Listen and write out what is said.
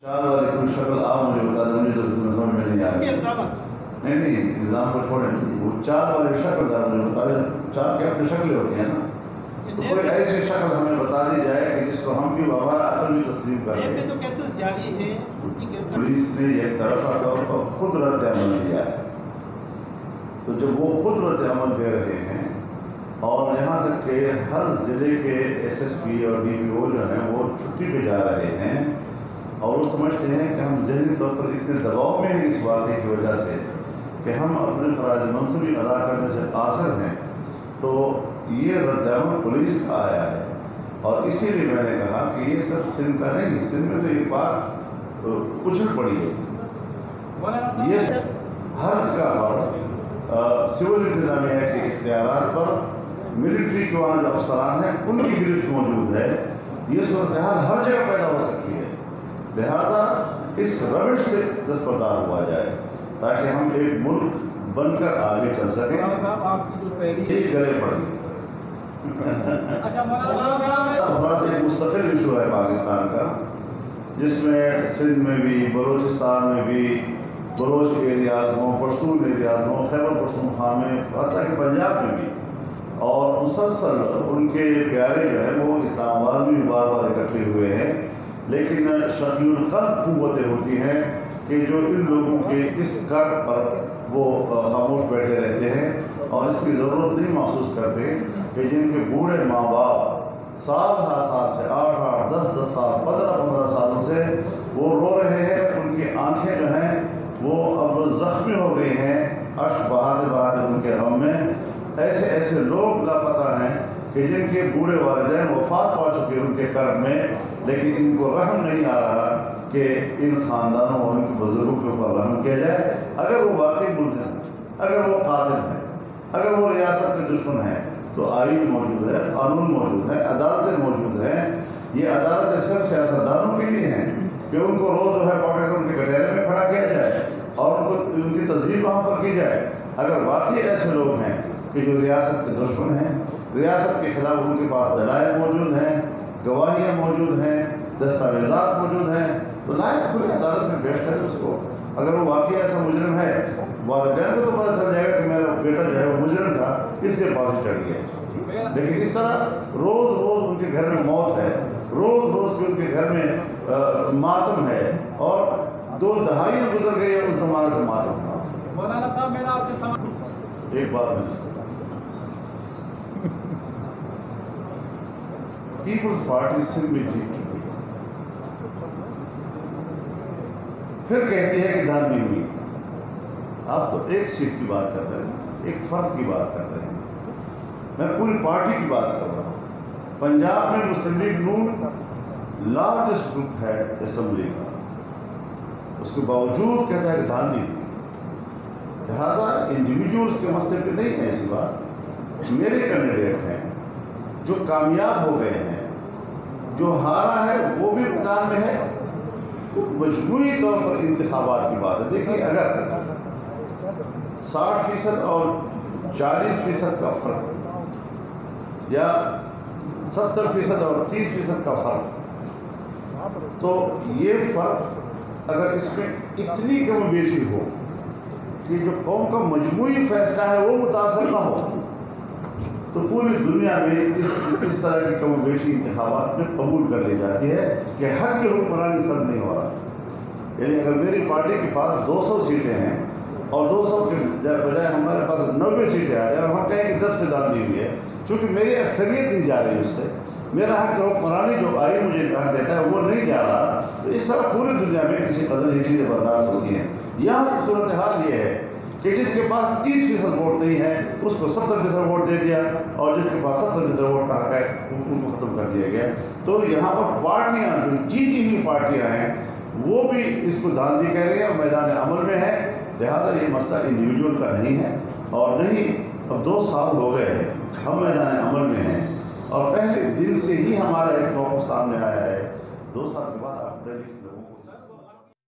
चार वाली कोई शक्ल आप मुझे बता दें, मुझे तो इसमें समझ में नहीं आया। नहीं निज़ाम को छोड़ें, वो चार वाली शक्ल मुझे बता दें। चार की अपनी शक्लें होती हैं ना, तो कोई ऐसी शक्ल हमें बता दी जाए कि जिसको हम भी हमारा अकल भी तस्लीम कर लें। तो कैसे जारी है? पुलिस ने एक तरफा तौर पर खुद रद्द अमल दिया है, तो जब वो खुद रद्द अमल दे रहे हैं और यहाँ तक कि हर ज़िले के SSP और DPO जो हैं वो छुट्टी पे जा रहे हैं और वो समझते हैं कि हम ज़हनी तौर पर इतने दबाव में हैं इस वाक़े की वजह से कि हम अपने फ़राज़ मनसबी अदा करने से कासिर हैं, तो ये रद्द-ए-अमल पुलिस का आया है। और इसीलिए मैंने कहा कि ये सिर्फ सिंध का नहीं, सिंध में तो एक बात उछल पड़ी है। ये हर जगह पर सिविल इंतज़ामिया के इख्तियारात पर मिलिट्री के वहाँ जो अफसरान हैं उनकी गिरफ्त मौजूद है। ये सूरत हाल हर जगह पैदा हो सकती है, लिहाजा इस रविश से दस्तबरदार हुआ जाए ताकि हम एक मुल्क बनकर आगे चल सकें। एक गले पड़ी एक मुस्तकिल इशू है पाकिस्तान का, जिसमें सिंध में भी, बलूचिस्तान में भी, बलोच एरियाज हों, पश्तून एरियाज हों, खैबर पख्तूनख्वा में, हत्ता कि पंजाब में भी, और मुसलसल उनके प्यारे जो है वो इस्लामाबाद में बार बार इकट्ठे हुए हैं। लेकिन शकील क़ल्ब क़ुव्वतें होती हैं कि जो इन लोगों के इस कर पर वो खामोश बैठे रहते हैं और इसकी ज़रूरत नहीं महसूस करते कि जिनके बूढ़े माँ बाप साल से 8-8, 10-10 साल, 15-15 सालों से वो रो रहे हैं, उनकी आंखें जो हैं वो अब ज़ख्मी हो गई हैं अश्क बहाते बहाते उनके गम में। ऐसे लोग लापता हैं कि जिनके बूढ़े वालिदैन वफ़ात पा चुके उनके कर्म में, लेकिन इनको रहम नहीं आ रहा कि इन ख़ानदानों और इनके बुजुर्गों के ऊपर रहम किया जाए। अगर वो वाकई मुल्ज़िम है, अगर वो कातिल है, अगर वो रियासत के दुश्मन है, तो आईन मौजूद है, कानून मौजूद है, अदालतें मौजूद हैं। ये अदालतें सिर्फ सियासतदानों के लिए हैं कि उनको रोज़ जो है पकड़ कर उनके कटहरे में खड़ा किया जाए और उनको उनकी तस्दीक वहाँ पर की जाए। अगर वाकई ऐसे लोग हैं कि जो रियासत के दुश्मन हैं, रियासत के ख़िलाफ़ उनके पास दलाइल मौजूद हैं, गवाहियाँ मौजूद हैं, दस्तावेज़ात मौजूद हैं, तो लाए खुली अदालत में पेश करें उसको। अगर वो वाकई ऐसा मुजरिम है, वालिदैन को तो पता चल जाएगा कि मेरा बेटा जो है वो मुजरिम था, इसलिए फांसी चढ़ गया। लेकिन इस तरह रोज़ उनके घर में मौत है, रोज़ के उनके घर में मातम है और 2 दहाइयाँ गुजर गई है उस ज़माने से मातम था। मौलाना साहब मेरा आपसे एक बात है, पीपल्स पार्टी सिंध में जीत चुकी है, फिर कहती है कि धांधली हुई। आप तो एक सीट की बात कर रहे हैं, एक फर्द की बात कर रहे हैं, मैं पूरी पार्टी की बात कर रहा हूँ। पंजाब में मुस्लिम लीग नून लार्जेस्ट ग्रुप है असेंबली का, उसके बावजूद कहता है कि धांधली हुई। लिहाजा इंडिविजुअल्स के मसले पे नहीं है ऐसी बात। मेरे कैंडिडेट हैं जो कामयाब हो गए हैं, जो हारा है वो भी मैदान में है, तो मजमूई तौर पर इंतखाबात की बात है। देखिए अगर 60% और 40% का फ़र्क या 70% और 30% का फ़र्क, तो ये फ़र्क अगर इसमें इतनी कम बेशी हो कि जो कौम का मजमूई फैसला है वो मुतासर ना हो, तो पूरी दुनिया में इस तरह की कम बेशी इंतखाबात में कबूल कर ली जाती है कि हक की हुक्मरानी सब नहीं हो रहा। यानी अगर मेरी पार्टी के पास 200 सीटें हैं और 200 के बजाय हमारे पास 90 सीटें आ जाए और हम कहें कि 10 पे दान दी हुई है, चूँकि मेरी अक्सरियत नहीं जा रही उससे, मेरा हक हुक्मरानी जो आई मुझे कहा देता है वो नहीं जा रहा, तो इस तरह पूरी दुनिया में किसी कदर ये चीज़ें बर्दाश्त होती हैं। यहाँ सूरत हाल ये है कि जिसके पास 30% वोट नहीं है उसको 70% वोट दे दिया और जिसके पास 70% वोट का हक है उनको ख़त्म कर दिया गया। तो यहाँ पर पार्टियाँ जो जीती हुई पार्टियाँ हैं वो भी इसको धांधली कह रही है और मैदान अमल में है। लिहाजा ये मसला इंडिविजुअल का नहीं है और नहीं, अब 2 साल हो गए हैं हम मैदान अमल में हैं और पहले दिन से ही हमारा एक मौक़िफ़ सामने आया है। 2 साल के बाद आप